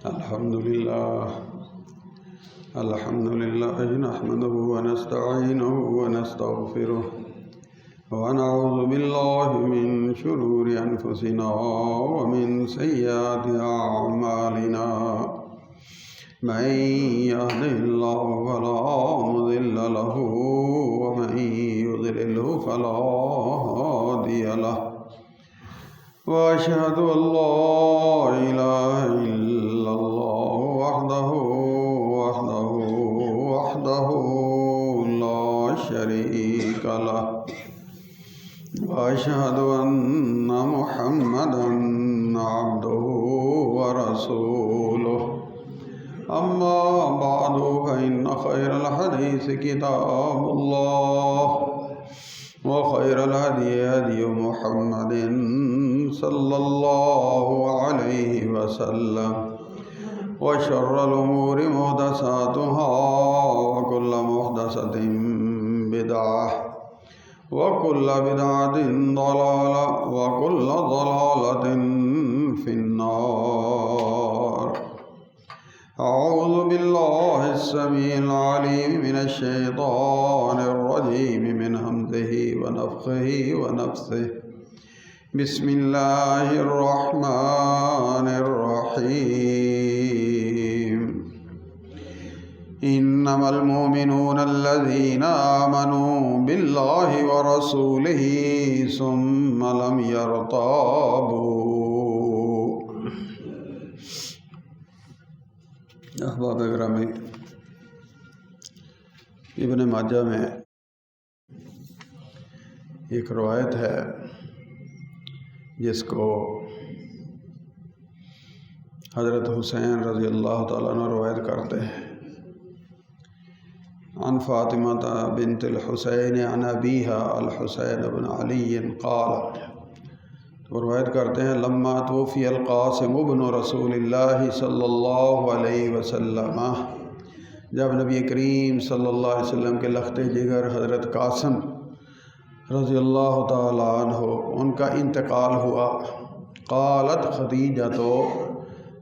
الحمد لله نحمده ونستعينه ونستغفره ونعوذ بالله من شرور أنفسنا ومن سيئات أعمالنا من يهده الله فلا مضل له ومن يضلله فلا هادي له وأشهد أن لا إله إلا الله وحده لا شريك له وأشهد أن محمدا عبده ورسوله أما بعد فإن خير الحديث كتاب الله وخير الهدي هدي محمد صلى الله عليه وسلم وشر الأمور محدثاتها وكل محدثة بدعة وكل بدعة ضلالة وكل ضلالة في النار. أعوذ بالله السميع العليم من الشيطان الرجيم من همزه ونفخه ونفثه. بسم الله الرحمن الرحيم. إنما المؤمنون الذين آمنوا بالله ورسوله ثم لم يرتابوا. احباب گرامی، ابن ماجہ میں ایک روایت ہے جس کو حضرت حسین رضی اللہ تعالیٰ عنہ روایت کرتے ہیں. عن فاطمہ بنت الحسین عن ابیہا الحسین بن علی قالت، تو روایت کرتے ہیں لما توفی القاسم ابن رسول اللہ صلی اللہ علیہ وسلم، جب نبی کریم صلی اللہ علیہ وسلم کے لخت جگر حضرت قاسم رضی اللہ تعالیٰ عنہ ان کا انتقال ہوا. قالت خدیجہ،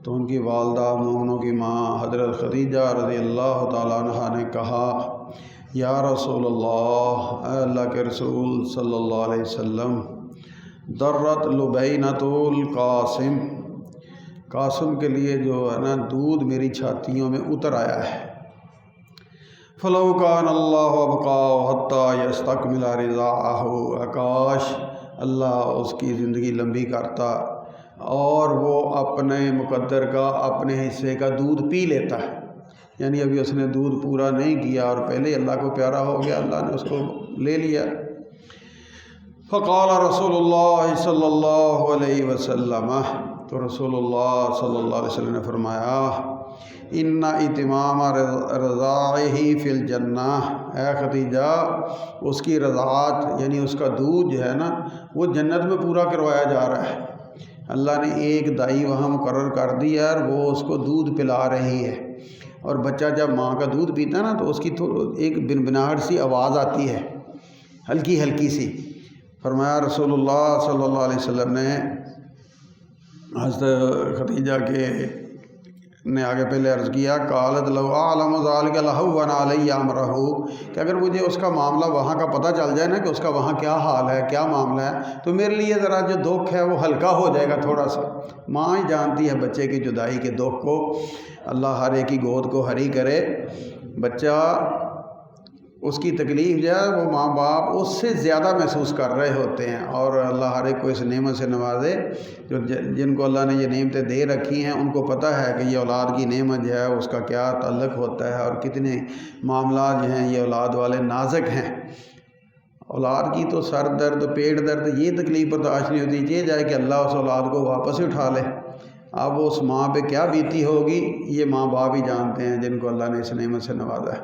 تو ان کی والدہ مومنوں کی ماں حضرت خدیجہ رضی اللہ تعالیٰ عنہ نے کہا، یا رسول اللہ، اے اللہ کے رسول صلی اللہ علیہ وسلم، درت لبینۃ القاسم، قاسم کے لیے جو ہے نا دودھ میری چھاتیوں میں اتر آیا ہے. فلو کان اللہ ابقاہ حتی یستکمل رضاعہ، کاش اللہ اس کی زندگی لمبی کرتا اور وہ اپنے مقدر کا اپنے حصے کا دودھ پی لیتا ہے. یعنی ابھی اس نے دودھ پورا نہیں کیا اور پہلے ہی اللہ کو پیارا ہو گیا، اللہ نے اس کو لے لیا. فقال رسول اللہ صلی اللہ علیہ وسلم، تو رسول اللہ صلی اللہ علیہ وسلم نے فرمایا، ان اتمام رضاعہ فی الجنہ، اے خدیجہ اس کی رضاعت یعنی اس کا دودھ جو ہے نا وہ جنت میں پورا کروایا جا رہا ہے. اللہ نے ایک دائی وہاں مقرر کر دی ہے اور وہ اس کو دودھ پلا رہی ہے. اور بچہ جب ماں کا دودھ پیتا ہے نا تو اس کی ایک بنبناہٹ سی آواز آتی ہے، ہلکی ہلکی سی. فرمایا رسول اللہ صلی اللہ علیہ وسلم نے حضرت خدیجہ کے نے آگے پہلے عرض کیا، قالت لو اعلم ذلک لہون علی امرہ، کہ اگر مجھے اس کا معاملہ وہاں کا پتہ چل جائے نا کہ اس کا وہاں کیا حال ہے، کیا معاملہ ہے، تو میرے لیے ذرا جو دکھ ہے وہ ہلکا ہو جائے گا تھوڑا سا. ماں ہی جانتی ہے بچے کی جدائی کے دکھ کو. اللہ ہر ایک کی گود کو ہری کرے. بچہ اس کی تکلیف جو ہے وہ ماں باپ اس سے زیادہ محسوس کر رہے ہوتے ہیں، اور اللہ ہر ایک کو اس نعمت سے نوازے. جو جن کو اللہ نے یہ نعمتیں دے رکھی ہیں ان کو پتہ ہے کہ یہ اولاد کی نعمت جو ہے اس کا کیا تعلق ہوتا ہے اور کتنے معاملات جو ہیں یہ اولاد والے نازک ہیں. اولاد کی تو سر درد، پیٹ درد، یہ تکلیف برداشت نہیں ہوتی، یہ جائے کہ اللہ اس اولاد کو واپس ہی اٹھا لے. اب اس ماں پہ کیا بیتی ہوگی یہ ماں باپ ہی جانتے ہیں جن کو اللہ نے اس نعمت سے نوازا ہے.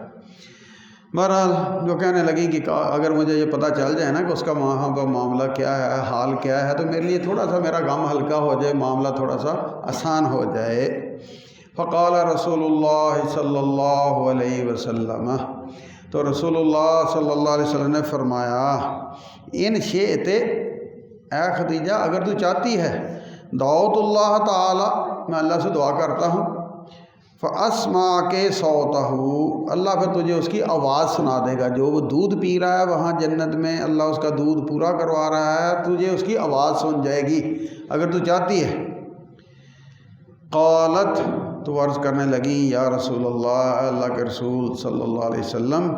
بہرحال جو کہنے لگی کہ اگر مجھے یہ پتہ چل جائے نا کہ اس کا وہاں کا معاملہ کیا ہے، حال کیا ہے، تو میرے لیے تھوڑا سا میرا غم ہلکا ہو جائے، معاملہ تھوڑا سا آسان ہو جائے. فقال رسول اللہ صلی اللہ علیہ وسلم، تو رسول اللہ صلی اللہ علیہ وسلم نے فرمایا، ان شئت، اے خدیجہ اگر تو چاہتی ہے، دعوت اللہ تعالی، میں اللہ سے دعا کرتا ہوں فَأَسْمَعَكَ صَوْتَهُ، اللہ پھر تجھے اس کی آواز سنا دے گا۔ جو وہ دودھ پی رہا ہے وہاں جنت میں، اللہ اس کا دودھ پورا کروا رہا ہے، تجھے اس کی آواز سن جائے گی اگر تو چاہتی ہے۔ قالت، تو عرض کرنے لگی، یا رسول اللہ، اللہ کے رسول صلی اللہ علیہ وسلم،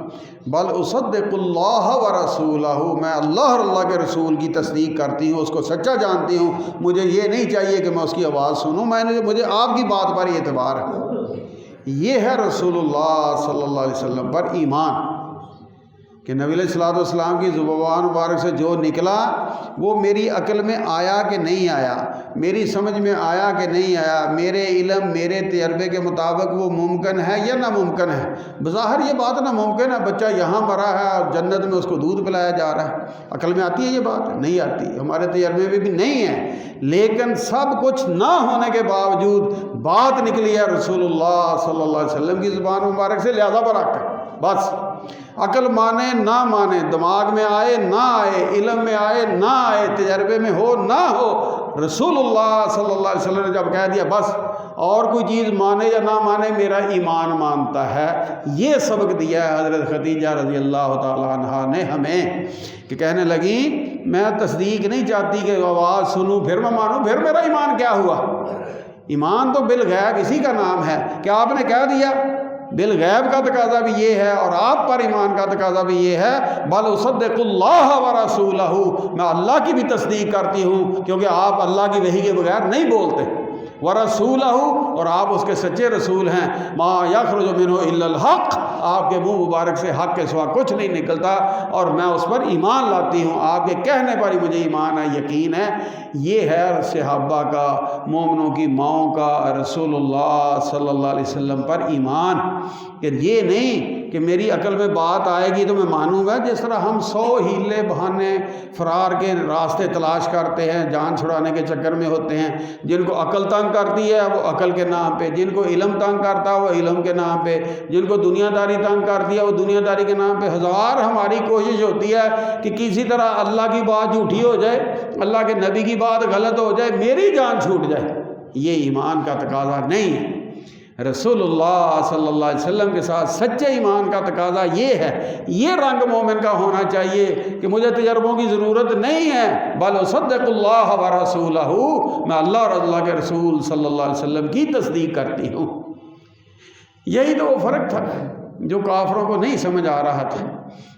بل اصدق اللہ ورسولہ، میں اللہ اور اللہ کے رسول کی تصدیق کرتی ہوں، اس کو سچا جانتی ہوں، مجھے یہ نہیں چاہیے کہ میں اس کی آواز سنوں، مجھے آپ کی بات پر ہی اعتبار ہے۔ یہ ہے رسول اللہ صلی اللہ علیہ وسلم پر ایمان، کہ نبی علیہ الصلوۃ والسلام کی زبان مبارک سے جو نکلا وہ میری عقل میں آیا کہ نہیں آیا، میری سمجھ میں آیا کہ نہیں آیا، میرے علم میرے تجربے کے مطابق وہ ممکن ہے یا ناممکن ہے۔ بظاہر یہ بات ناممکن ہے، بچہ یہاں مرا ہے اور جنت میں اس کو دودھ پلایا جا رہا ہے، عقل میں آتی ہے یہ بات؟ نہیں آتی، ہمارے تجربے میں بھی نہیں ہے، لیکن سب کچھ نہ ہونے کے باوجود بات نکلی ہے رسول اللہ صلی اللہ علیہ وسلم کی زبان مبارک سے، لہذا برحق ہے۔ بس عقل مانے نہ مانے، دماغ میں آئے نہ آئے، علم میں آئے نہ آئے، تجربے میں ہو نہ ہو، رسول اللہ صلی اللہ علیہ وسلم نے جب کہہ دیا بس، اور کوئی چیز مانے یا نہ مانے میرا ایمان مانتا ہے۔ یہ سبق دیا ہے حضرت خدیجہ رضی اللہ تعالیٰ عنہا نے ہمیں، کہ کہنے لگی میں تصدیق نہیں چاہتی کہ آواز سنوں پھر میں مانوں، پھر میرا ایمان کیا ہوا؟ ایمان تو بالغیب اسی کا نام ہے کہ آپ نے کہہ دیا۔ بالغیب کا تقاضا بھی یہ ہے اور آپ پر ایمان کا تقاضا بھی یہ ہے، بل اصدق اللہ ورسولہ، میں اللہ کی بھی تصدیق کرتی ہوں کیونکہ آپ اللہ کی وحی کے بغیر نہیں بولتے، ورسولہ، اور آپ اس کے سچے رسول ہیں، ما یخرج منہ الا الحق، آپ کے منہ مبارک سے حق کے سوا کچھ نہیں نکلتا، اور میں اس پر ایمان لاتی ہوں، آپ کے کہنے پر ہی مجھے ایمان ہے، یقین ہے۔ یہ ہے صحابہ کا، مومنوں کی ماؤں کا، رسول اللہ صلی اللہ علیہ وسلم پر ایمان، کہ یہ نہیں کہ میری عقل میں بات آئے گی تو میں مانوں گا۔ جس طرح ہم 100 ہیلے بہانے فرار کے راستے تلاش کرتے ہیں، جان چھڑانے کے چکر میں ہوتے ہیں، جن کو عقل تنگ کرتی ہے وہ عقل کے نام پہ، جن کو علم تنگ کرتا ہے وہ علم کے نام پہ، جن کو دنیا داری تنگ کرتی ہے وہ دنیا داری کے نام پہ، ہزار ہماری کوشش ہوتی ہے کہ کسی طرح اللہ کی بات جھوٹی ہو جائے، اللہ کے نبی کی بات غلط ہو جائے، میری جان چھوٹ جائے۔ یہ ایمان کا تقاضا نہیں ہے۔ رسول اللہ صلی اللہ علیہ وسلم کے ساتھ سچے ایمان کا تقاضا یہ ہے، یہ رنگ مومن کا ہونا چاہیے کہ مجھے تجربوں کی ضرورت نہیں ہے، بل اصدق اللہ ورسولہ، میں اللہ اور اللہ کے رسول صلی اللہ علیہ وسلم کی تصدیق کرتی ہوں۔ یہی تو وہ فرق تھا جو کافروں کو نہیں سمجھ آ رہا تھا۔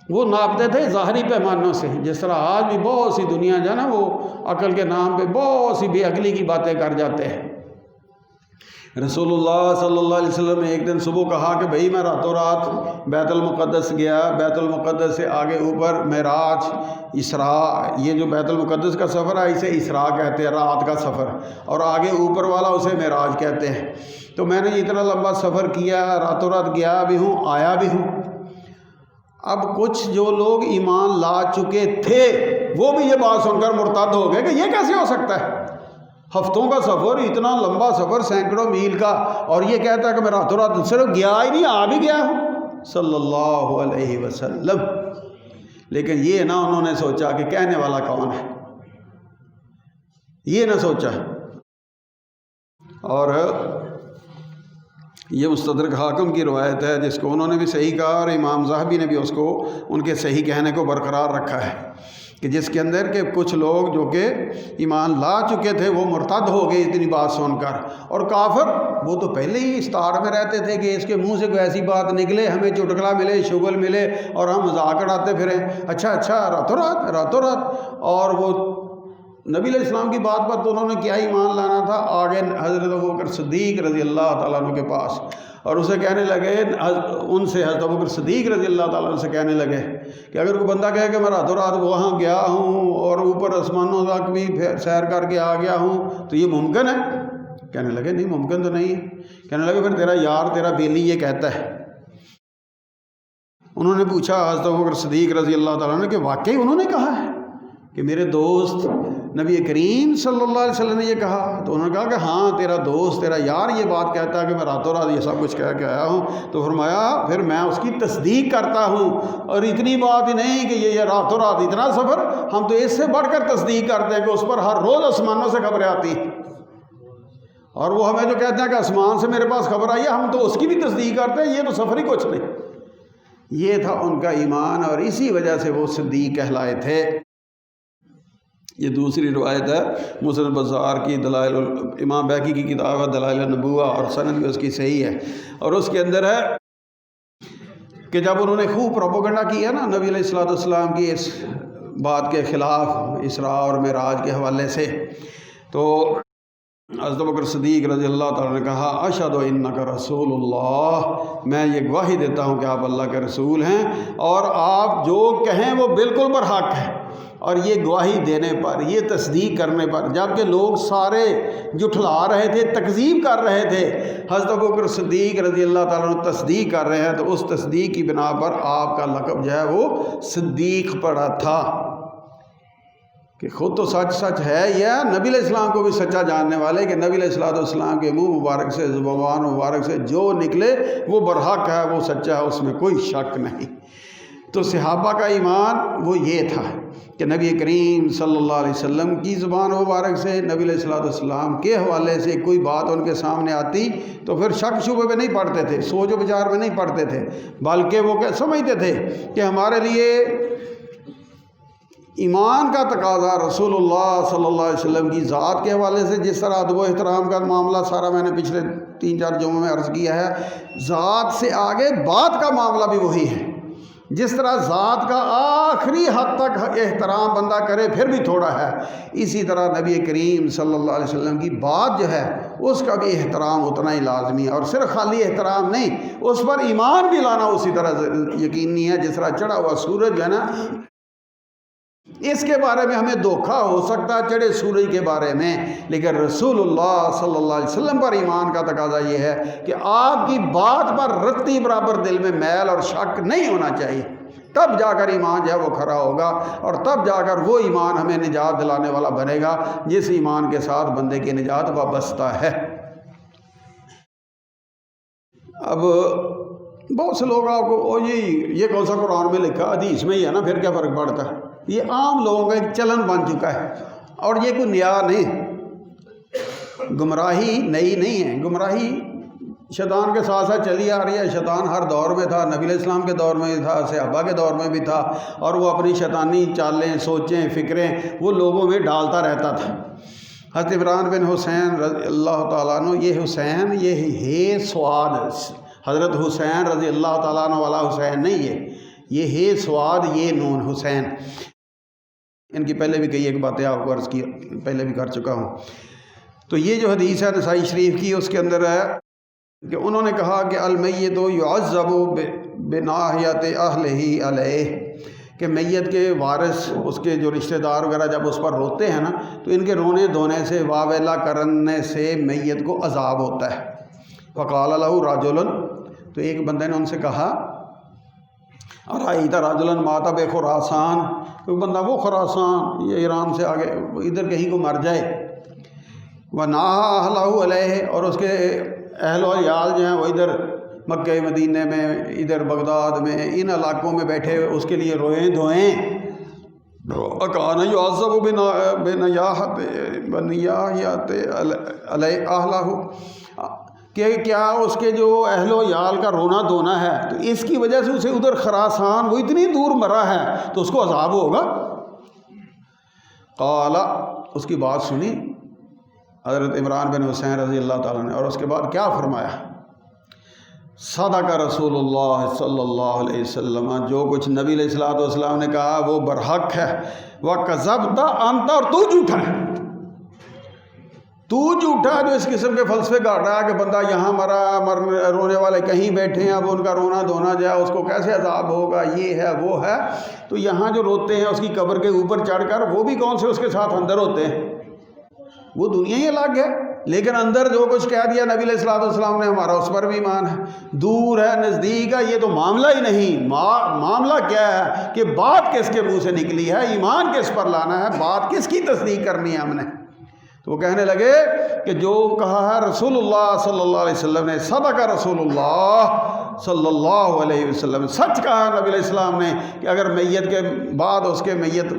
وہ ناپتے تھے ظاہری پیمانوں سے، جس طرح آج بھی بہت سی دنیا جو ہے نا وہ عقل کے نام پہ بہت سی بے عقلی کی باتیں کر جاتے ہیں۔ رسول اللہ صلی اللہ علیہ وسلم نے ایک دن صبح کہا کہ بھئی میں راتوں رات بیت المقدس گیا، بیت المقدس سے آگے اوپر معراج، اسراء، یہ جو بیت المقدس کا سفر ہے اسے اسراء کہتے ہیں، رات کا سفر، اور آگے اوپر والا اسے معراج کہتے ہیں۔ تو میں نے اتنا لمبا سفر کیا، راتوں رات گیا بھی ہوں آیا بھی ہوں۔ اب کچھ جو لوگ ایمان لا چکے تھے وہ بھی یہ بات سن کر مرتد ہو گئے کہ یہ کیسے ہو سکتا ہے، ہفتوں کا سفر، اتنا لمبا سفر سینکڑوں میل کا، اور یہ کہتا ہے کہ میں راتوں رات صرف گیا ہی نہیں آ بھی گیا ہوں صلی اللہ علیہ وسلم۔ لیکن یہ نہ انہوں نے سوچا کہ کہنے والا کون ہے، یہ نہ سوچا۔ اور یہ مستدرک حاکم کی روایت ہے جس کو انہوں نے بھی صحیح کہا اور امام ذہبی نے بھی اس کو ان کے صحیح کہنے کو برقرار رکھا ہے، کہ جس کے اندر کہ کچھ لوگ جو کہ ایمان لا چکے تھے وہ مرتد ہو گئے اتنی بات سن کر، اور کافر وہ تو پہلے ہی اس تار میں رہتے تھے کہ اس کے منہ سے کوئی ایسی بات نکلے ہمیں چٹکلا ملے، شغل ملے اور ہم مذاق اڑاتے پھریں، اچھا راتوں رات۔ اور وہ نبی علیہ السلام کی بات پر تو انہوں نے کیا ایمان لانا تھا، آگے حضرت ابوبکر صدیق رضی اللہ تعالیٰ عنہ کے پاس، اور اسے کہنے لگے، ان سے حضرت ابوبکر صدیق رضی اللہ تعالیٰ عنہ سے کہنے لگے کہ اگر کوئی بندہ کہے کہ میں راتوں رات وہاں گیا ہوں اور اوپر آسمانوں تک بھی سیر کر کے آ گیا ہوں تو یہ ممکن ہے؟ کہنے لگے نہیں ممکن تو نہیں ہے۔ کہنے لگے پھر تیرا یار تیرا بیلی یہ کہتا ہے۔ انہوں نے پوچھا حضرت ابوبکر صدیق رضی اللہ تعالیٰ عنہ کہ واقعی انہوں نے کہا ہے کہ میرے دوست نبی کریم صلی اللہ علیہ وسلم نے یہ کہا؟ تو انہوں نے کہا کہ ہاں تیرا دوست تیرا یار یہ بات کہتا ہے کہ میں راتوں رات یہ سب کچھ کہہ کے آیا ہوں۔ تو فرمایا پھر میں اس کی تصدیق کرتا ہوں، اور اتنی بات ہی نہیں کہ یہ راتوں رات اتنا سفر، ہم تو اس سے بڑھ کر تصدیق کرتے ہیں کہ اس پر ہر روز آسمانوں سے خبریں آتی ہیں، اور وہ ہمیں جو کہتے ہیں کہ آسمان سے میرے پاس خبر آئی ہے، ہم تو اس کی بھی تصدیق کرتے ہیں، یہ تو سفر ہی کچھ نہیں۔ یہ تھا ان کا ایمان، اور اسی وجہ سے وہ صدیق کہلائے تھے۔ یہ دوسری روایت ہے مسند بزار کی، دلائل امام بیہقی کی کتاب ہے دلائل النبوہ، اور سند بھی اس کی صحیح ہے، اور اس کے اندر ہے کہ جب انہوں نے خوب پروپیگنڈا کیا نا نبی علیہ السلام کی اس بات کے خلاف، اسراء اور معراج کے حوالے سے، تو حضرت ابوبکر صدیق رضی اللہ تعالیٰ نے کہا اشہد انک رسول اللہ، میں یہ گواہی دیتا ہوں کہ آپ اللہ کے رسول ہیں، اور آپ جو کہیں وہ بالکل برحق ہے۔ اور یہ گواہی دینے پر، یہ تصدیق کرنے پر، جبکہ لوگ سارے جھٹلا رہے تھے، تکذیب کر رہے تھے، حضرت ابوبکر صدیق رضی اللہ تعالیٰ عنہ تصدیق کر رہے ہیں، تو اس تصدیق کی بنا پر آپ کا لقب جو ہے وہ صدیق پڑا تھا، کہ خود تو سچ سچ ہے، یا نبی علیہ السلام کو بھی سچا جاننے والے کہ نبی علیہ السلام کے منہ مبارک سے، زبان مبارک سے جو نکلے وہ برحق ہے، وہ سچا ہے، اس میں کوئی شک نہیں۔ تو صحابہ کا ایمان وہ یہ تھا کہ نبی کریم صلی اللہ علیہ وسلم کی زبان مبارک سے، نبی علیہ السلام کے حوالے سے کوئی بات ان کے سامنے آتی تو پھر شک شبہ میں نہیں پڑتے تھے، سوچ و بچار میں نہیں پڑتے تھے، بلکہ وہ سمجھتے تھے کہ ہمارے لیے ایمان کا تقاضا رسول اللہ صلی اللہ علیہ وسلم کی ذات کے حوالے سے، جس طرح ادب و احترام کا معاملہ سارا میں نے پچھلے 3-4 جمعوں میں عرض کیا ہے، ذات سے آگے بات کا معاملہ بھی وہی ہے۔ جس طرح ذات کا آخری حد تک احترام بندہ کرے پھر بھی تھوڑا ہے، اسی طرح نبی کریم صلی اللہ علیہ وسلم کی بات جو ہے اس کا بھی احترام اتنا ہی لازمی ہے، اور صرف خالی احترام نہیں، اس پر ایمان بھی لانا اسی طرح یقینی ہے۔ جس طرح چڑھا ہوا سورج ہے نا، اس کے بارے میں ہمیں دھوکہ ہو سکتا ہے چڑھے سورج کے بارے میں، لیکن رسول اللہ صلی اللہ علیہ وسلم پر ایمان کا تقاضا یہ ہے کہ آپ کی بات پر رتی برابر دل میں میل اور شک نہیں ہونا چاہیے، تب جا کر ایمان جو ہے وہ کھڑا ہوگا، اور تب جا کر وہ ایمان ہمیں نجات دلانے والا بنے گا جس ایمان کے ساتھ بندے کی نجات وابستہ ہے۔ اب بہت سے لوگ آپ کو یہ کون سا قرآن میں لکھا، حدیث میں ہی ہے نا، پھر کیا فرق پڑتا ہے؟ یہ عام لوگوں کا ایک چلن بن چکا ہے، اور یہ کوئی نیا نہیں، گمراہی نئی نہیں ہے، گمراہی شیطان کے ساتھ ساتھ چلی آ رہی ہے۔ شیطان ہر دور میں تھا، نبی علیہ السلام کے دور میں بھی تھا، صحابہ کے دور میں بھی تھا، اور وہ اپنی شیطانی چالیں، سوچیں، فکریں وہ لوگوں میں ڈالتا رہتا تھا۔ حضرت عمران بن حسین رضی اللہ تعالیٰ عنہ، یہ حسین یہ ہے سواد، حضرت حسین رضی اللہ تعالیٰ عنہ والا حسین نہیں، یہ ہے سواد، یہ نون حسین۔ ان کی پہلے بھی کئی ایک باتیں آپ کو عرض کی، پہلے بھی کر چکا ہوں۔ تو یہ جو حدیث ہے نسائی شریف کی، اس کے اندر ہے کہ انہوں نے کہا کہ المیت یعذب بناحیت اہلہ علیہ، کہ میت کے وارث، اس کے جو رشتہ دار وغیرہ جب اس پر روتے ہیں نا، تو ان کے رونے دھونے سے، واویلا کرنے سے میت کو عذاب ہوتا ہے۔ فقال لہ رجل، تو ایک بندے نے ان سے کہا ارأیت رجلا مات بخراسان، کوئی بندہ وہ خراسان، یہ ایران سے آگے ادھر کہیں کو مر جائے، ونہا اہلہ علیہ، اور اس کے اہل و عیال جو ہیں وہ ادھر مکہ مدینہ میں، ادھر بغداد میں، ان علاقوں میں بیٹھے اس کے لیے روئیں دھوئیں، اکان یعذب بنیاحت علیہ اہلہ، کہ کیا اس کے جو اہل و عیال کا رونا دھونا ہے تو اس کی وجہ سے اسے ادھر خراسان، وہ اتنی دور مرا ہے تو اس کو عذاب ہوگا؟ قال، اس کی بات سنی حضرت عمران بن حسین رضی اللہ تعالیٰ نے، اور اس کے بعد کیا فرمایا؟ صدق رسول اللہ صلی اللہ علیہ وسلم، جو کچھ نبی علیہ السلام نے کہا وہ برحق ہے، وَكَذَبْتَ أَنْتَ، اور تو جھوٹا ہے، تو جھوٹا جو اس قسم کے فلسفے گاڑ رہا ہے کہ بندہ یہاں مرا، رونے والے کہیں بیٹھے ہیں، اب ان کا رونا دھونا جائے، اس کو کیسے عذاب ہوگا، یہ ہے وہ ہے، تو یہاں جو روتے ہیں اس کی قبر کے اوپر چڑھ کر، وہ بھی کون سے اس کے ساتھ اندر ہوتے ہیں، وہ دنیا ہی الگ ہے، لیکن اندر جو کچھ کہہ دیا نبی علیہ السلام نے ہمارا اس پر بھی ایمان ہے، دور ہے نزدیک ہے یہ تو معاملہ ہی نہیں، معاملہ کیا ہے کہ بات کس کے منہ سے نکلی ہے، ایمان کس پر لانا ہے، بات کس کی تصدیق کرنی ہے ہم نے۔ تو وہ کہنے لگے کہ جو کہا ہے رسول اللہ صلی اللہ علیہ وسلم نے، صدق رسول اللہ صلی اللہ علیہ وسلم، سچ کہا نبی علیہ السلام نے کہ اگر میت کے بعد اس کے میت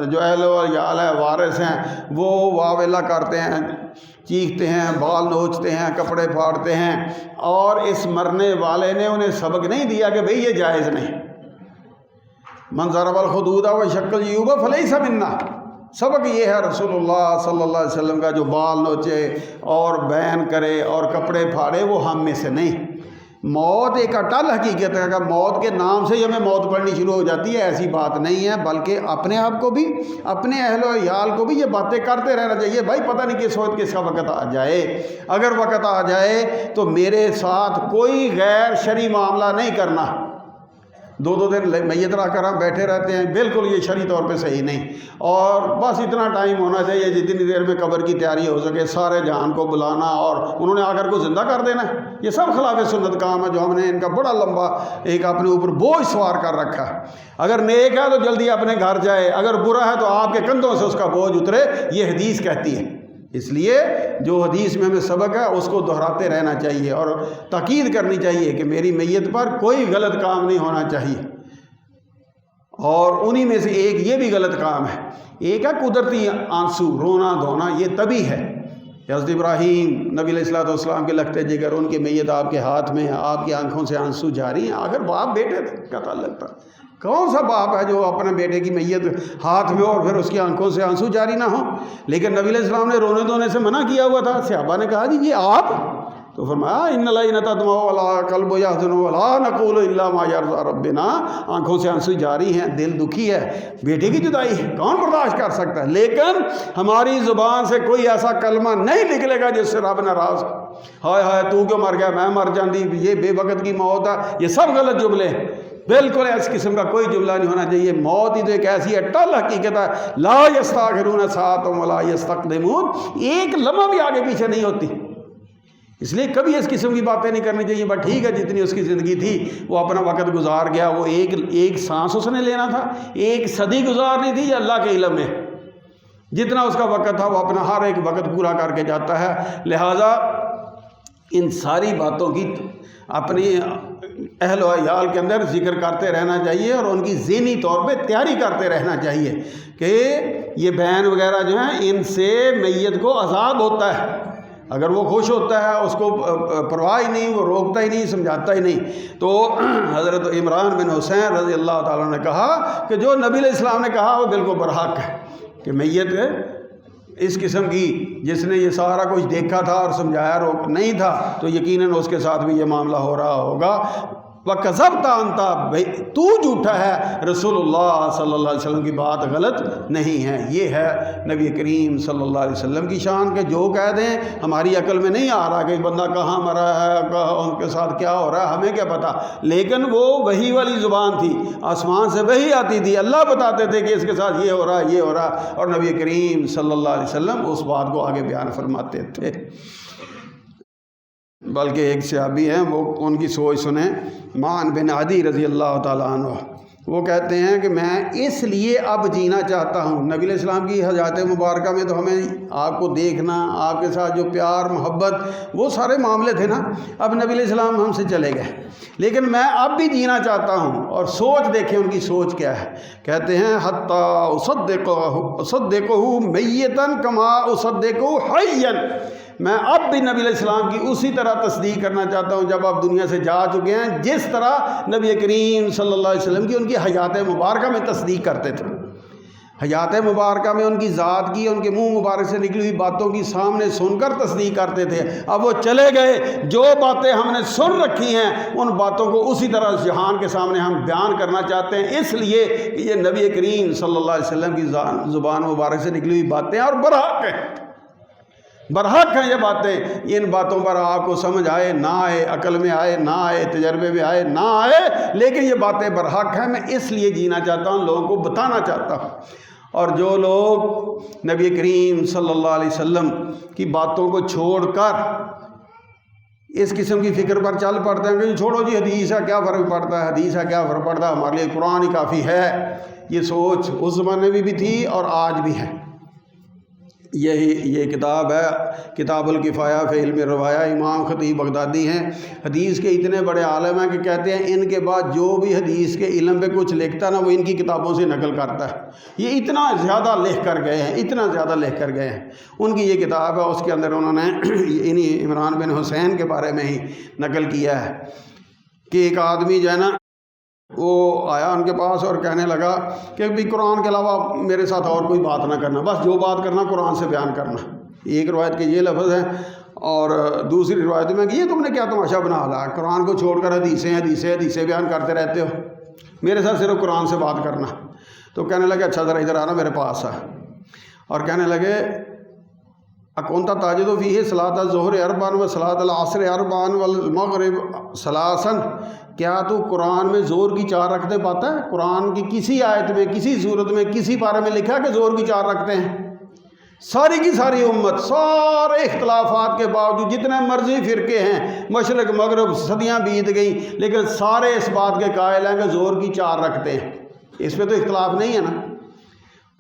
جو اہل یا وارث ہیں وہ واویلا کرتے ہیں، چیختے ہیں، بال نوچتے ہیں، کپڑے پھاڑتے ہیں، اور اس مرنے والے نے انہیں سبق نہیں دیا کہ بھئی یہ جائز نہیں، من ضرب الخدود وشق الجیوب فلیس منا، سبق یہ ہے رسول اللہ صلی اللہ علیہ وسلم کا، جو بال نوچے اور بین کرے اور کپڑے پھاڑے وہ ہم میں سے نہیں۔ موت ایک اٹل حقیقت ہے، اگر موت کے نام سے ہی ہمیں موت پڑنی شروع ہو جاتی ہے، ایسی بات نہیں ہے، بلکہ اپنے آپ کو بھی، اپنے اہل و عیال کو بھی یہ باتیں کرتے رہنا چاہیے۔ بھائی پتہ نہیں کس وقت کس کا وقت آ جائے، اگر وقت آ جائے تو میرے ساتھ کوئی غیر شرعی معاملہ نہیں کرنا۔ دو دن میت رکھ کر ہم بیٹھے رہتے ہیں، بالکل یہ شرعی طور پہ صحیح نہیں، اور بس اتنا ٹائم ہونا چاہیے جتنی دیر میں قبر کی تیاری ہو سکے، سارے جہان کو بلانا اور انہوں نے آ کر کو زندہ کر دینا ہے، یہ سب خلاف سنت کام ہے جو ہم نے ان کا بڑا لمبا ایک اپنے اوپر بوجھ سوار کر رکھا ہے۔ اگر نیک ہے تو جلدی اپنے گھر جائے، اگر برا ہے تو آپ کے کندھوں سے اس کا بوجھ اترے، یہ حدیث کہتی ہے۔ اس لیے جو حدیث میں ہمیں سبق ہے اس کو دہراتے رہنا چاہیے اور تاکید کرنی چاہیے کہ میری میت پر کوئی غلط کام نہیں ہونا چاہیے۔ اور انہی میں سے ایک یہ بھی غلط کام ہے، ایک ہے قدرتی آنسو، رونا دھونا، یہ تبھی ہے۔ حضرت ابراہیم نبی علیہ السلام کے لگتے جگر، ان کی میت آپ کے ہاتھ میں ہے، آپ کی آنکھوں سے آنسو جاری ہیں۔ اگر باپ بیٹے کا تعلق تھا، کون سا باپ ہے جو اپنے بیٹے کی میت ہاتھ میں اور پھر اس کی آنکھوں سے آنسو جاری نہ ہو؟ لیکن نبی علیہ السلام نے رونے دھونے سے منع کیا ہوا تھا۔ صحابہ نے کہا جی یہ آپ؟ تو فرمایا ان العین تدمع ولا قلب یحزن ولا نقول الا ما یرضی ربنا، آنکھوں سے آنسو جاری ہیں، دل دکھی ہے، بیٹے کی جدائی ہے، کون برداشت کر سکتا ہے؟ لیکن ہماری زبان سے کوئی ایسا کلمہ نہیں نکلے گا جس سے رب ناراض ہو۔ ہائے ہائے تو کیوں مر گیا، میں مر جاندی، یہ بے وقت کی موت ہے، یہ سب غلط جملے ہیں۔ بالکل اس قسم کا کوئی جملہ نہیں ہونا چاہیے۔ موت ہی تو ایک ایسی اٹل حقیقت ہے، لا یستاخرون ساعۃ ولا یستقدمون، ایک لمحہ بھی آگے پیچھے نہیں ہوتی۔ اس لیے کبھی اس قسم کی باتیں نہیں کرنی چاہیے۔ بس ٹھیک ہے، جتنی اس کی زندگی تھی وہ اپنا وقت گزار گیا، وہ ایک سانس اس نے لینا تھا، ایک صدی گزارنی تھی، یہ اللہ کے علم میں جتنا اس کا وقت تھا وہ اپنا ہر ایک وقت پورا کر کے جاتا ہے۔ لہٰذا ان ساری باتوں کی اپنی اہل و عیال کے اندر ذکر کرتے رہنا چاہیے اور ان کی ذہنی طور پہ تیاری کرتے رہنا چاہیے کہ یہ بین وغیرہ جو ہیں ان سے میت کو عذاب ہوتا ہے۔ اگر وہ خوش ہوتا ہے، اس کو پرواہ ہی نہیں، وہ روکتا ہی نہیں، سمجھاتا ہی نہیں۔ تو حضرت عمران بن حسین رضی اللہ تعالیٰ نے کہا کہ جو نبی علیہ السلام نے کہا وہ بالکل برحق ہے کہ میت اس قسم کی جس نے یہ سارا کچھ دیکھا تھا اور سمجھایا نہیں تھا تو یقیناً اس کے ساتھ بھی یہ معاملہ ہو رہا ہوگا۔ وَكَذَبْتَ أَنْتَ، تو جھوٹا ہے، رسول اللہ صلی اللہ علیہ وسلم کی بات غلط نہیں ہے۔ یہ ہے نبی کریم صلی اللہ علیہ وسلم کی شان کہ جو کہہ دیں ہماری عقل میں نہیں آ رہا کہ بندہ کہاں مرا ہے، کہاں ان کے ساتھ کیا ہو رہا ہے، ہمیں کیا پتہ، لیکن وہ وحی والی زبان تھی، آسمان سے وحی آتی تھی، اللہ بتاتے تھے کہ اس کے ساتھ یہ ہو رہا ہے، یہ ہو رہا ہے، اور نبی کریم صلی اللہ علیہ وسلم اس بات کو آگے بیان فرماتے تھے۔ بلکہ ایک صحابی ہیں، وہ ان کی سوچ سنیں، معن بن عدی رضی اللہ تعالیٰ عنہ، وہ کہتے ہیں کہ میں اس لیے اب جینا چاہتا ہوں۔ نبی علیہ السلام کی حیات مبارکہ میں تو ہمیں آپ کو دیکھنا، آپ کے ساتھ جو پیار محبت وہ سارے معاملے تھے نا، اب نبی علیہ السلام ہم سے چلے گئے، لیکن میں اب بھی جینا چاہتا ہوں۔ اور سوچ دیکھیں ان کی سوچ کیا ہے، کہتے ہیں حتیٰ اصدقہ میتا کما اصدقہ حیا، میں اب بھی نبی علیہ السلام کی اسی طرح تصدیق کرنا چاہتا ہوں جب آپ دنیا سے جا چکے ہیں، جس طرح نبی کریم صلی اللہ علیہ وسلم کی ان کی حیات مبارکہ میں تصدیق کرتے تھے۔ حیات مبارکہ میں ان کی ذات کی، ان کے منہ مبارک سے نکلی ہوئی باتوں کی سامنے سن کر تصدیق کرتے تھے۔ اب وہ چلے گئے، جو باتیں ہم نے سن رکھی ہیں ان باتوں کو اسی طرح جہان کے سامنے ہم بیان کرنا چاہتے ہیں، اس لیے کہ یہ نبی کریم صلی اللہ علیہ وسلم کی زبان مبارک سے نکلی ہوئی باتیں اور برحق ہیں، برحق ہیں یہ باتیں۔ ان باتوں پر آپ کو سمجھ آئے نہ آئے، عقل میں آئے نہ آئے، تجربے میں آئے نہ آئے، لیکن یہ باتیں برحق ہیں، میں اس لیے جینا چاہتا ہوں، لوگوں کو بتانا چاہتا ہوں۔ اور جو لوگ نبی کریم صلی اللہ علیہ وسلم کی باتوں کو چھوڑ کر اس قسم کی فکر پر چل پڑتے ہیں کہ چھوڑو جی حدیث ہے کیا فرق پڑتا ہے، حدیث ہے کیا فرق پڑتا ہے، ہمارے لیے قرآن ہی کافی ہے، یہ سوچ اس زمانے میں بھی تھی اور آج بھی ہے۔ یہ کتاب ہے کتاب الکفایہ فی علم الروایہ، امام خطیب بغدادی ہیں، حدیث کے اتنے بڑے عالم ہیں کہ کہتے ہیں ان کے بعد جو بھی حدیث کے علم پہ کچھ لکھتا ہے نا وہ ان کی کتابوں سے نقل کرتا ہے۔ یہ اتنا زیادہ لکھ کر گئے ہیں، اتنا زیادہ لکھ کر گئے ہیں۔ ان کی یہ کتاب ہے، اس کے اندر انہوں نے انہی عمران بن حسین کے بارے میں ہی نقل کیا ہے کہ ایک آدمی جو ہے نا وہ آیا ان کے پاس اور کہنے لگا کہ بھی قرآن کے علاوہ میرے ساتھ اور کوئی بات نہ کرنا، بس جو بات کرنا قرآن سے بیان کرنا۔ ایک روایت کے یہ لفظ ہے اور دوسری روایت میں کہ یہ تم نے کیا تماشا بنا لا، قرآن کو چھوڑ کر حدیثیں بیان کرتے رہتے ہو، میرے ساتھ صرف قرآن سے بات کرنا۔ تو کہنے لگے اچھا ذرا ادھر آنا میرے پاس آ، اور کہنے لگے اکونتا تاجد فیہ صلاۃ الظہر اربعا و صلاۃ العصر اربعا والمغرب ثلاثا، کیا تو قرآن میں زور کی 4 رکعتیں پاتا ہے؟ قرآن کی کسی آیت میں، کسی صورت میں، کسی بارے میں لکھا ہے کہ زور کی 4 رکعتیں ہیں؟ ساری کی ساری امت سارے اختلافات کے باوجود جتنے مرضی فرقے ہیں، مشرق مغرب صدیاں بیت گئیں، لیکن سارے اس بات کے قائل ہیں کہ زور کی 4 رکعتیں ہیں۔ اس پہ تو اختلاف نہیں ہے نا۔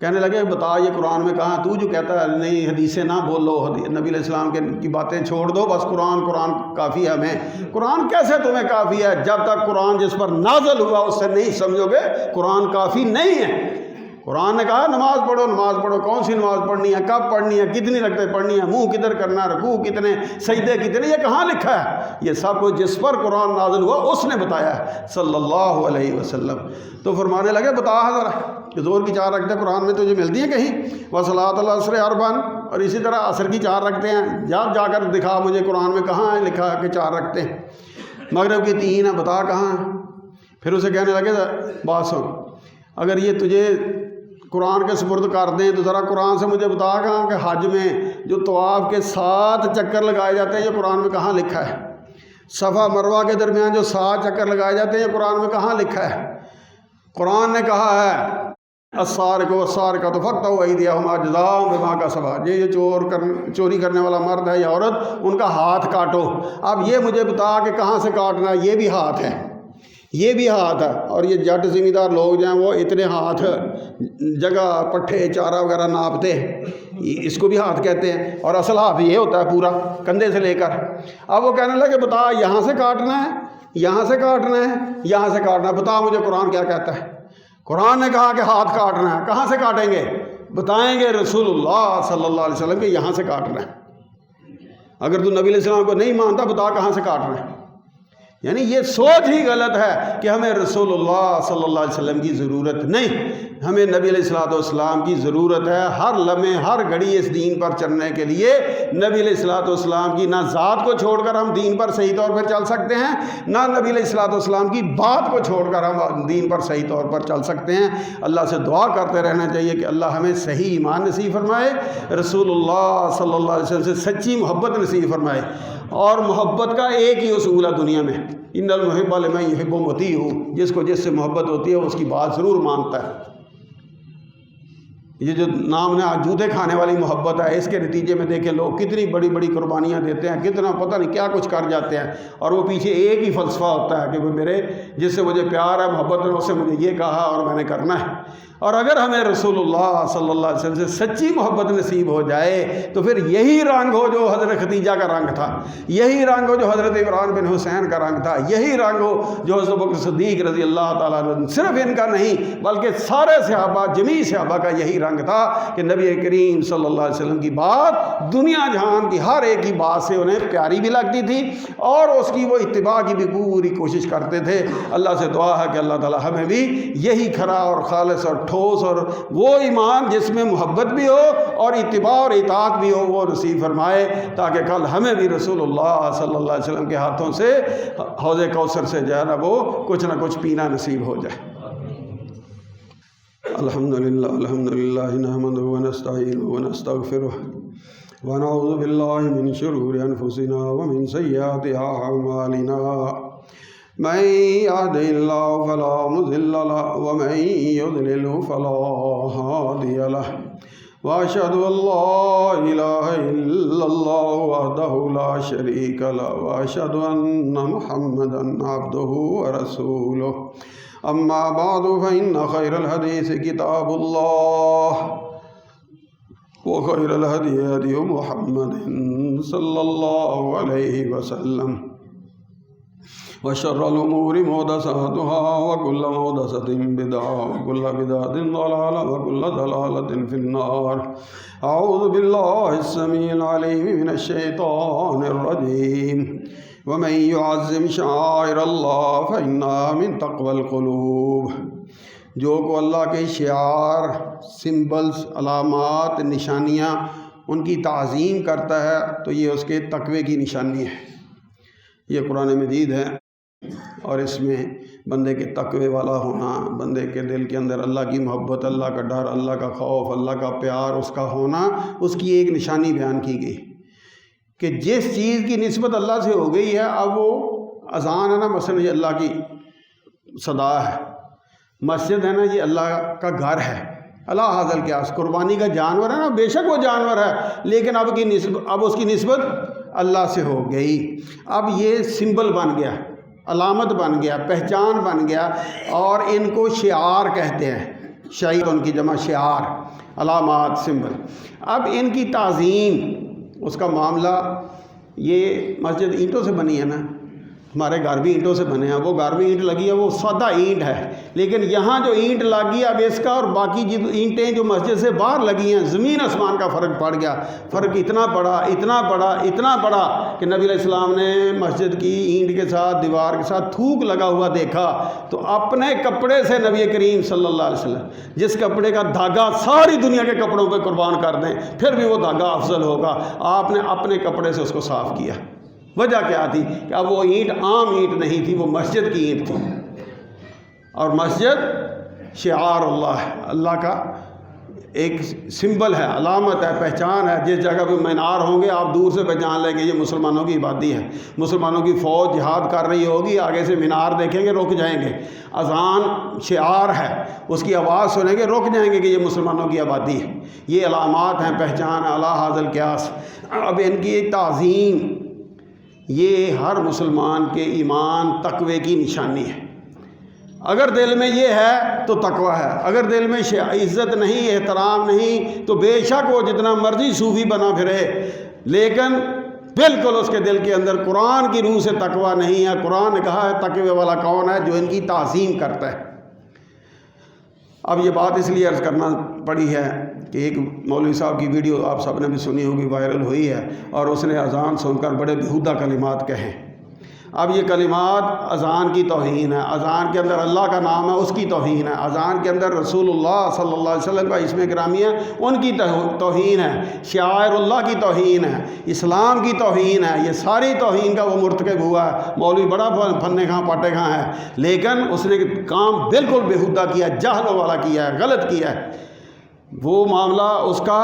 کہنے لگے بتا یہ قرآن میں کہاں، تو جو کہتا ہے نہیں حدیثیں نہ بولو، نبی علیہ السلام کی باتیں چھوڑ دو، بس قرآن کافی ہے ہمیں۔ قرآن کیسے تمہیں کافی ہے؟ جب تک قرآن جس پر نازل ہوا اس سے نہیں سمجھو گے قرآن کافی نہیں ہے۔ قرآن نے کہا نماز پڑھو، کون سی نماز پڑھنی ہے، کب پڑھنی ہے، کتنی رکعتیں پڑھنی ہے، منہ کدھر کرنا ہے، رکوع کتنے، سجدے کتنے، یہ کہاں لکھا ہے؟ یہ سب کچھ جس پر قرآن نازل ہوا اس نے بتایا ہے صلی اللہ علیہ وسلم۔ تو فرمانے لگے بتا ذرا کہ زور کی 4 رکعتیں قرآن میں تجھے ملتی ہیں کہیں؟ وصلاۃ العصر اربعا، اور اسی طرح عصر کی 4 رکعتیں ہیں، جا کر دکھا مجھے قرآن میں کہاں ہے لکھا کہ 4 رکعتیں۔ مغرب کی 3 ہیں، بتا کہاں ہیں؟ پھر اسے کہنے لگے بات سن، اگر یہ تجھے قرآن کے سپرد کر دیں تو ذرا قرآن سے مجھے بتا کہاں کہ حج میں جو طواف کے 7 چکر لگائے جاتے ہیں یہ قرآن میں کہاں لکھا ہے؟ صفا مروہ کے درمیان جو 7 چکر لگائے جاتے ہیں یہ قرآن میں کہاں لکھا ہے؟ قرآن نے کہا ہے السارق والسارقۃ فاقطعوا ایدیہما جزاء بما کسبا، یہ چوری کرنے والا مرد ہے یا عورت ان کا ہاتھ کاٹو۔ اب یہ مجھے بتا کہ کہاں سے کاٹنا ہے؟ یہ بھی ہاتھ ہے، یہ بھی ہاتھ ہے، اور یہ جٹ زمیندار لوگ جو ہیں وہ اتنے ہاتھ جگہ پٹھے چارہ وغیرہ ناپتے ہیں، اس کو بھی ہاتھ کہتے ہیں، اور اصل ہاتھ یہ ہوتا ہے پورا کندھے سے لے کر۔ اب وہ کہنے لگے بتا یہاں سے کاٹنا ہے، یہاں سے کاٹنا ہے، یہاں سے کاٹنا ہے، بتا مجھے قرآن کیا کہتا ہے؟ قرآن نے کہا کہ ہاتھ کاٹنا ہے، کہاں سے کاٹیں گے؟ بتائیں گے رسول اللہ صلی اللہ علیہ وسلم کہ یہاں سے کاٹنا ہے۔ اگر تو نبی علیہ السلام کو نہیں مانتا بتا کہاں سے کاٹنا ہے۔ یعنی یہ سوچ ہی غلط ہے کہ ہمیں رسول اللہ صلی اللہ علیہ وسلم کی ضرورت نہیں، ہمیں نبی علیہ السلام کی ضرورت ہے۔ ہر لمحے ہر گھڑی اس دین پر چلنے کے لیے نبی علیہ السلام کی نہ ذات کو چھوڑ کر ہم دین پر صحیح طور پر چل سکتے ہیں، نہ نبی علیہ السلام کی بات کو چھوڑ کر ہم دین پر صحیح طور پر چل سکتے ہیں۔ اللہ سے دعا کرتے رہنا چاہیے کہ اللہ ہمیں صحیح ایمان نصیب فرمائے، رسول اللہ صلی اللہ علیہ وسلم سے سچی محبت نصیب فرمائے۔ اور محبت کا ایک ہی اصول ہے دنیا میں، ان المحب لمن یحب مطیع، جس کو جس سے محبت ہوتی ہے اس کی بات ضرور مانتا ہے۔ یہ جو نام نے جوتے کھانے والی محبت ہے، اس کے نتیجے میں دیکھیں لوگ کتنی بڑی بڑی قربانیاں دیتے ہیں، کتنا پتہ نہیں کیا کچھ کر جاتے ہیں، اور وہ پیچھے ایک ہی فلسفہ ہوتا ہے کہ وہ میرے جس سے مجھے پیار ہے، محبت ہے، اس سے مجھے یہ کہا اور میں نے کرنا ہے۔ اور اگر ہمیں رسول اللہ صلی اللہ علیہ وسلم سے سچی محبت نصیب ہو جائے تو پھر یہی رنگ ہو جو حضرت خدیجہ کا رنگ تھا، یہی رنگ ہو جو حضرت عمران بن حسین کا رنگ تھا، یہی رنگ ہو جو حضرت بکر صدیق رضی اللہ تعالیٰ عنہ، صرف ان کا نہیں بلکہ سارے صحابہ، جمیع صحابہ کا یہی رنگ تھا کہ نبی کریم صلی اللہ علیہ وسلم کی بات دنیا جہان کی ہر ایک کی بات سے انہیں پیاری بھی لگتی تھی اور اس کی وہ اتباع کی بھی پوری کوشش کرتے تھے۔ اللہ سے دعا ہے کہ اللہ تعالیٰ ہمیں بھی یہی کھرا اور خالص اور ٹھوس اور وہ ایمان جس میں محبت بھی ہو اور اتباع اور اطاعت بھی ہو وہ نصیب فرمائے، تاکہ کل ہمیں بھی رسول اللہ صلی اللہ علیہ وسلم کے ہاتھوں سے حوض کوثر سے جو ہے نا وہ کچھ نہ کچھ پینا نصیب ہو جائے۔ الحمدللہ نحمدہ ونستعینہ ونستغفرہ ونعوذ باللہ من شرور انفسنا ومن سیئات اعمالنا، من يهده الله فلا مضل له ومن يضلل فلا هادي له، وأشهد أن لا إله إلا الله وحده لا شريك له، وأشهد أن محمدا عبده ورسوله، أما بعد فإن خير الحديث كتاب الله، وخير الهدي هدي محمد صلى الله عليه وسلم وشر الأمور محدثاتها وكل محدثة بدعة وكل بدعة ضلالة وكل ضلالة في النار. أعوذ بالله السميع العليم من الشيطان الرجيم. ومن يعظم شعائر الله فإنها من تقوى القلوب. جو کو اللہ کے شعار، سمبلز، علامات، نشانیاں ان کی تعظیم کرتا ہے تو یہ اس کے تقوی کی نشانی ہے. یہ قرآن مجید ہے اور اس میں بندے کے تقوی والا ہونا، بندے کے دل کے اندر اللہ کی محبت، اللہ کا ڈر، اللہ کا خوف، اللہ کا پیار اس کا ہونا، اس کی ایک نشانی بیان کی گئی کہ جس چیز کی نسبت اللہ سے ہو گئی ہے، اب وہ اذان ہے نا، مثلا یہ اللہ کی صدا ہے، مسجد ہے نا، یہ اللہ کا گھر ہے. اللہ حاضل قیاس، قربانی کا جانور ہے نا، بے شک وہ جانور ہے، لیکن اب اس کی نسبت اللہ سے ہو گئی. اب یہ سمبل بن گیا، علامت بن گیا، پہچان بن گیا، اور ان کو شعار کہتے ہیں. شعیر ان کی جمع شعار، علامات، سمبل. اب ان کی تعظیم، اس کا معاملہ، یہ مسجد اینٹوں سے بنی ہے نا، ہمارے گھر بھی اینٹوں سے بنے ہیں، وہ گھر بھی اینٹ لگی ہے، وہ سادہ اینٹ ہے، لیکن یہاں جو اینٹ لگی ہے اب اس کا اور باقی جو اینٹیں جو مسجد سے باہر لگی ہیں، زمین آسمان کا فرق پڑ گیا. فرق اتنا بڑا کہ نبی علیہ السلام نے مسجد کی اینٹ کے ساتھ، دیوار کے ساتھ تھوک لگا ہوا دیکھا تو اپنے کپڑے سے نبی کریم صلی اللہ علیہ وسلم، جس کپڑے کا دھاگا ساری دنیا کے کپڑوں پہ قربان کر دیں پھر بھی وہ دھاگا افضل ہوگا، آپ نے اپنے کپڑے سے اس کو صاف کیا. وجہ کیا تھی کہ اب وہ اینٹ عام اینٹ نہیں تھی، وہ مسجد کی اینٹ تھی. اور مسجد شعار اللہ ہے، اللہ کا ایک سمبل ہے، علامت ہے، پہچان ہے. جس جگہ پہ مینار ہوں گے آپ دور سے پہچان لیں گے یہ مسلمانوں کی آبادی ہے، مسلمانوں کی فوج جہاد کر رہی ہوگی، آگے سے مینار دیکھیں گے رک جائیں گے. اذان شعار ہے، اس کی آواز سنیں گے رک جائیں گے کہ یہ مسلمانوں کی آبادی ہے. یہ علامات ہیں، پہچان ہے، اللہ حاضل قیاس. اب ان کی تعظیم یہ ہر مسلمان کے ایمان، تقوی کی نشانی ہے. اگر دل میں یہ ہے تو تقوی ہے، اگر دل میں عزت نہیں، احترام نہیں، تو بے شک وہ جتنا مرضی صوفی بنا پھرے، لیکن بالکل اس کے دل کے اندر قرآن کی روح سے تقوی نہیں ہے. قرآن نے کہا ہے تقوی والا کون ہے؟ جو ان کی تعظیم کرتا ہے. اب یہ بات اس لیے عرض کرنا پڑی ہے کہ ایک مولوی صاحب کی ویڈیو آپ سب نے بھی سنی ہوگی، وائرل ہوئی ہے، اور اس نے اذان سن کر بڑے بیہودہ کلمات کہے. اب یہ کلمات اذان کی توہین ہے، اذان کے اندر اللہ کا نام ہے اس کی توہین ہے، اذان کے اندر رسول اللہ صلی اللہ علیہ وسلم کا اسم گرامی ہے ان کی توہین ہے، شعائر اللہ کی توہین ہے، اسلام کی توہین ہے. یہ ساری توہین کا وہ مرتکب ہوا ہے. مولوی بڑا پھنے کھاں پاٹے کھاں ہے، لیکن اس نے کام بالکل بیہودہ کیا، جہل والا کیا ہے، غلط کیا ہے. وہ معاملہ اس کا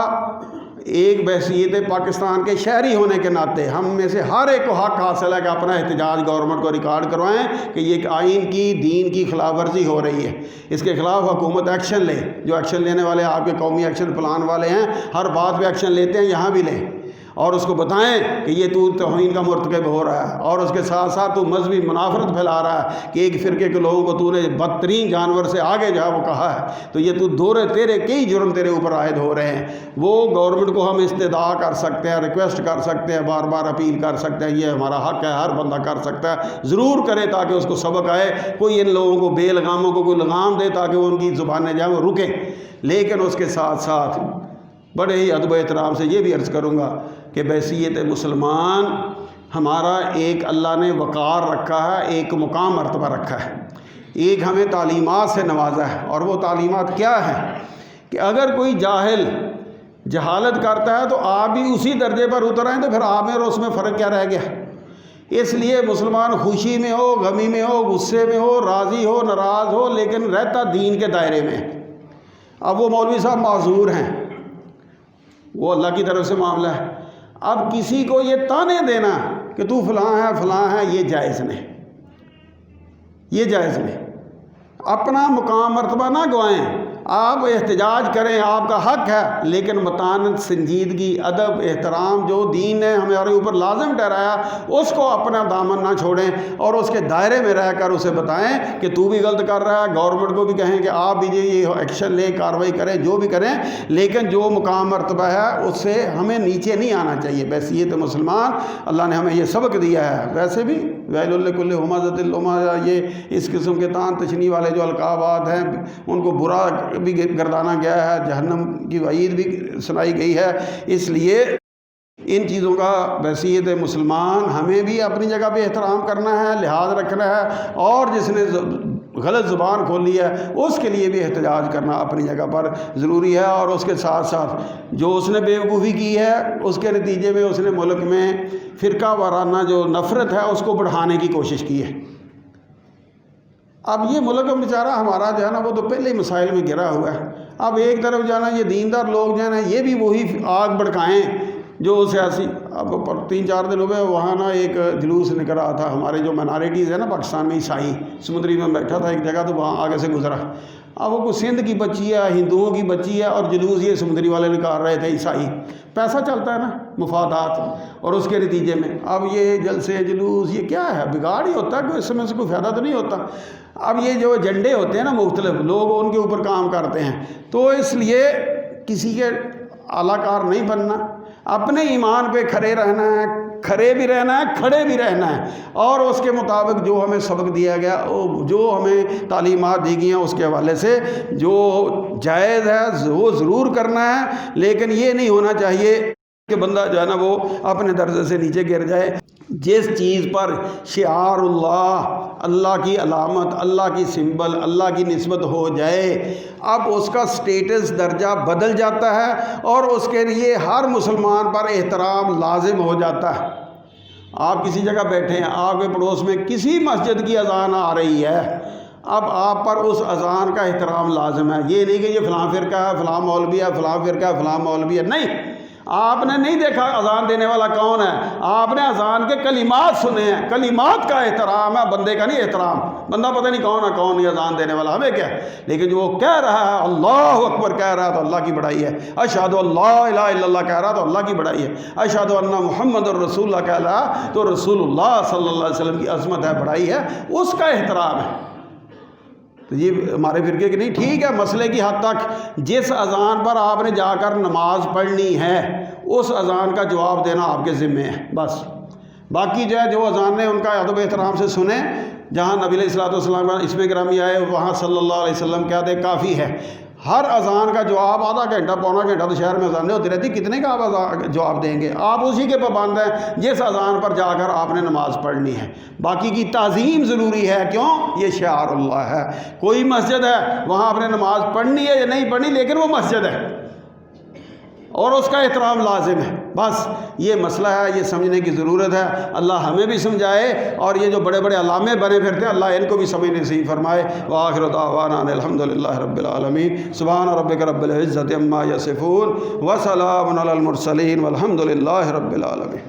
ایک بحیثیت پاکستان کے شہری ہونے کے ناطے ہم میں سے ہر ایک کو حق حاصل ہے کہ اپنا احتجاج گورنمنٹ کو ریکارڈ کروائیں کہ یہ ایک آئین کی، دین کی خلاف ورزی ہو رہی ہے، اس کے خلاف حکومت ایکشن لے. جو ایکشن لینے والے آپ کے قومی ایکشن پلان والے ہیں، ہر بات پہ ایکشن لیتے ہیں، یہاں بھی لیں اور اس کو بتائیں کہ یہ تو توہین کا مرتکب ہو رہا ہے، اور اس کے ساتھ ساتھ تو مذہبی منافرت پھیلا رہا ہے کہ ایک فرقے کے لوگوں کو تو نے بدترین جانور سے آگے جا وہ کہا ہے، تو یہ تو تیرے کئی جرم تیرے اوپر عائد ہو رہے ہیں. وہ گورنمنٹ کو ہم استدعا کر سکتے ہیں، ریکویسٹ کر سکتے ہیں، بار بار اپیل کر سکتے ہیں، یہ ہمارا حق ہے، ہر بندہ کر سکتا ہے. ضرور کرے تاکہ اس کو سبق آئے، کوئی ان لوگوں کو بے لگاموں کو کوئی لگام دے تاکہ وہ ان کی زبانیں جائیں وہ رکیں. لیکن اس کے ساتھ ساتھ بڑے ہی ادب و احترام سے یہ بھی عرض کروں گا کہ بحیثیت مسلمان ہمارا ایک اللہ نے وقار رکھا ہے، ایک مقام مرتبہ رکھا ہے، ایک ہمیں تعلیمات سے نوازا ہے. اور وہ تعلیمات کیا ہیں کہ اگر کوئی جاہل جہالت کرتا ہے تو آپ بھی اسی درجے پر اتر آئیں، تو پھر آپ میں اور اس میں فرق کیا رہ گیا؟ اس لیے مسلمان خوشی میں ہو، غمی میں ہو، غصے میں ہو، راضی ہو، ناراض ہو، لیکن رہتا دین کے دائرے میں. اب وہ مولوی صاحب معذور ہیں، وہ اللہ کی طرف سے معاملہ ہے. اب کسی کو یہ تانے دینا کہ تو فلاں ہے، یہ جائز نہیں، یہ جائز نہیں. اپنا مقام مرتبہ نہ گوائیں. آپ احتجاج کریں، آپ کا حق ہے، لیکن متانت، سنجیدگی، ادب، احترام جو دین نے ہمارے اوپر لازم ٹھہرایا اس کو اپنا دامن نہ چھوڑیں اور اس کے دائرے میں رہ کر اسے بتائیں کہ تو بھی غلط کر رہا ہے، گورنمنٹ کو بھی کہیں کہ آپ بھی یہ ایکشن لیں، کارروائی کریں، جو بھی کریں، لیکن جو مقام مرتبہ ہے اس سے ہمیں نیچے نہیں آنا چاہیے۔ بحیثیت مسلمان اللہ نے ہمیں یہ سبق دیا ہے۔ ویسے بھی ویل لکل ہمزۃ لمزہ، یہ اس قسم کے تان تشنی والے جو القابات ہیں ان کو برا بھی گردانا گیا ہے، جہنم کی وعید بھی سنائی گئی ہے۔ اس لیے ان چیزوں کا بحیثیت مسلمان ہمیں بھی اپنی جگہ پہ احترام کرنا ہے، لحاظ رکھنا ہے، اور جس نے غلط زبان کھولی ہے اس کے لیے بھی احتجاج کرنا اپنی جگہ پر ضروری ہے۔ اور اس کے ساتھ ساتھ جو اس نے بیوقوفی کی ہے اس کے نتیجے میں اس نے ملک میں فرقہ وارانہ جو نفرت ہے اس کو بڑھانے کی کوشش کی ہے۔ اب یہ ملک بیچارہ ہمارا جو ہے نا وہ تو پہلے ہی مسائل میں گرا ہوا ہے۔ اب ایک طرف جو ہے نا یہ دیندار لوگ جو ہے نا یہ بھی وہی آگ بھڑکائیں جو سیاسی۔ اب 3-4 دن ہوئے وہاں نا ایک جلوس نکل رہا تھا، ہمارے جو مائنارٹیز ہیں نا پاکستان میں، عیسائی، سمندری میں بیٹھا تھا ایک جگہ تو وہاں آگے سے گزرا۔ اب وہ کوئی سندھ کی بچی ہے، ہندوؤں کی بچی ہے، اور جلوس یہ سمندری والے نکال رہے تھے، عیسائی۔ پیسہ چلتا ہے نا، مفادات، اور اس کے نتیجے میں اب یہ جلسے جلوس یہ کیا ہے؟ بگاڑ ہی ہوتا ہے، کوئی اس میں سے کوئی فائدہ تو نہیں ہوتا۔ اب یہ جو ایجنڈے ہوتے ہیں نا مختلف، لوگ ان کے اوپر کام کرتے ہیں، تو اس لیے کسی کے اعلیٰ کار نہیں بننا، اپنے ایمان پہ کھڑے رہنا ہے، کھڑے بھی رہنا ہے، کھڑے بھی رہنا ہے، اور اس کے مطابق جو ہمیں سبق دیا گیا، جو ہمیں تعلیمات دی گئی ہیں اس کے حوالے سے جو جائز ہے وہ ضرور کرنا ہے، لیکن یہ نہیں ہونا چاہیے کہ بندہ جو ہے نا وہ اپنے درجے سے نیچے گر جائے۔ جس چیز پر شعار اللہ، اللہ کی علامت، اللہ کی سمبل، اللہ کی نسبت ہو جائے، اب اس کا سٹیٹس، درجہ بدل جاتا ہے، اور اس کے لیے ہر مسلمان پر احترام لازم ہو جاتا ہے۔ آپ کسی جگہ بیٹھے ہیں، آپ کے پڑوس میں کسی مسجد کی اذان آ رہی ہے، اب آپ پر اس اذان کا احترام لازم ہے۔ یہ نہیں کہ یہ فلاں فرقہ ہے، فلاں مولوی ہے، فلاں فرقہ ہے، فلاں مولوی ہے، نہیں۔ آپ نے نہیں دیکھا اذان دینے والا کون ہے، آپ نے اذان کے کلمات سنے ہیں، کلمات کا احترام ہے، بندے کا نہیں احترام۔ بندہ پتہ نہیں کون ہے، کون یہ اذان دینے والا، ہمیں کیا، لیکن جو وہ کہہ رہا ہے اللہ اکبر کہہ رہا ہے تو اللہ کی بڑائی ہے، اشہد اللہ الہ الا اللہ کہہ رہا تو اللہ کی بڑائی ہے، اشہد ان محمد الرسول اللہ کہہ رہا تو رسول اللہ صلی اللہ علیہ وسلم کی عظمت ہے، بڑائی ہے، اس کا احترام ہے۔ تو یہ ہمارے فرقے کی نہیں، ٹھیک ہے مسئلے کی حد تک جس اذان پر آپ نے جا کر نماز پڑھنی ہے اس اذان کا جواب دینا آپ کے ذمے ہے، بس۔ باقی جو ہے جو اذان نے ان کا ادب احترام سے سنیں، جہاں نبی علیہ الصلوۃ والسلام اس میں گرامی آئے وہاں صلی اللہ علیہ وسلم کیا دے کافی ہے۔ ہر اذان کا جواب آدھا گھنٹہ پونا گھنٹہ تو شہر میں اذانیں ہوتی رہتی، کتنے کا آپ جواب دیں گے؟ آپ اسی کے پابند ہیں جس اذان پر جا کر آپ نے نماز پڑھنی ہے۔ باقی کی تعظیم ضروری ہے، کیوں؟ یہ شعار اللہ ہے۔ کوئی مسجد ہے وہاں آپ نے نماز پڑھنی ہے یا نہیں پڑھنی، لیکن وہ مسجد ہے اور اس کا احترام لازم ہے، بس یہ مسئلہ ہے، یہ سمجھنے کی ضرورت ہے۔ اللہ ہمیں بھی سمجھائے، اور یہ جو بڑے بڑے علامے بنے پھرتے ہیں اللہ ان کو بھی سمجھنے نصیب فرمائے۔ وآخر دعوانا ان الحمدللہ رب العالمین، سبحان ربک رب العزۃ عما یصفون، وسلام علی المرسلین، والحمدللہ رب العالمین۔